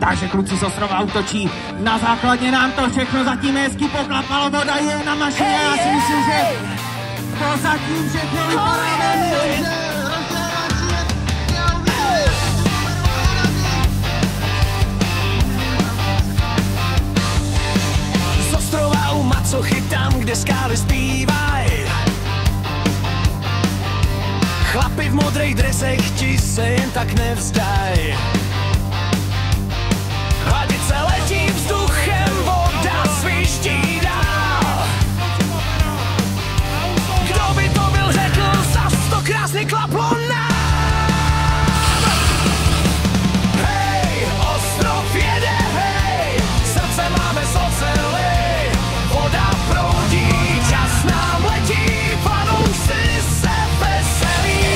Takže kluci z Ostrova útočí. Na základně nám to všechno zatím hezky poklapalo, voda je na mašině. Já si myslím, že to zatím všechno vypadá velmi dobře. Z Ostrova u Macochy, tam, kde skály zpívaj. Chlapi v modrej dresech ti se jen tak nevzdaj. Hladice letí vzduchem, voda sviští dál. Kdo by to byl řekl, zas to krásně klaplo nám. Hej, Ostrov jede, hej, srdce máme z oceli. Voda proudí, čas nám letí, fanoušci se veselí.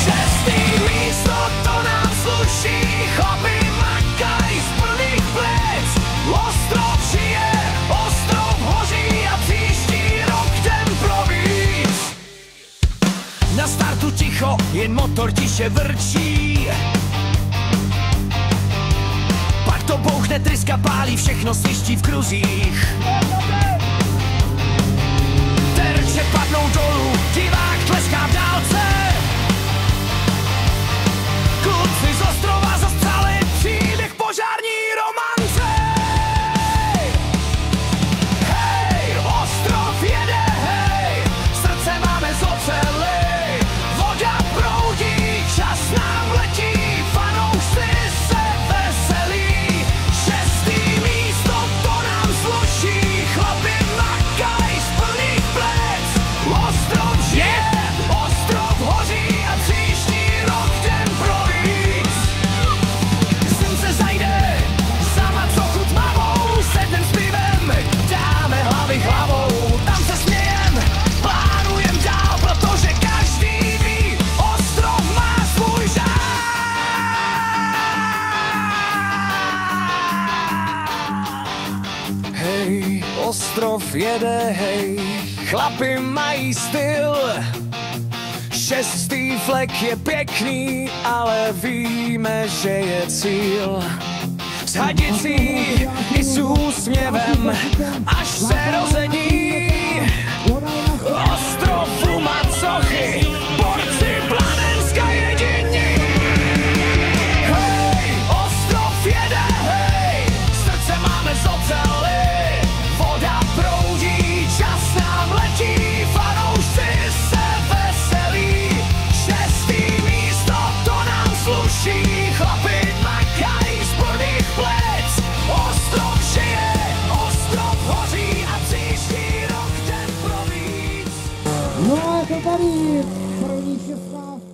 Šestý místo, to nám sluší, chlapi makaj z plných plec. Ostrov žije, Ostrov hoří a příští rok jdem pro víc. Na startu ticho, jen motor tiše vrčí. Pak to bouchne, tryska pálí, všechno sviští v kruzích. Terče padnou dolů, divák tleská v dálce. Kluci z Ostrova zastřeli příběh požární romance. Hej, Ostrov jede, hej, srdce máme z oceli. Voda proudí, čas nám letí, fanoušci se veselí. Šestý místo, to nám sluší, chlapi makaj z plných plec. Ostrov žije, Ostrov hoří a příští rok jdem pro víc. Slunce zajde, za Macochu tmavou, sednem s pivem, dáme hlavy hlavou, tam se smějem, plánujem dál, protože každý ví, Ostrov má svůj žár. Hej, Ostrov jede, hej, chlapi mají styl. Šestý flek je pěkný, ale víme, že je cíl. S hadicí i s úsměvem, až se rozedí. Ostrov u Macochy, borci Planenska jediní. Hej, Ostrov jede, hej, srdce máme z oceli. Voda proudí, čas nám letí, fanoušci se veselí. Šestý místo, to nám sluší, chlapi makaj z plných plec. Ostrov žije, Ostrov hoří a příští rok jdem pro víc. No a je to tady první 16.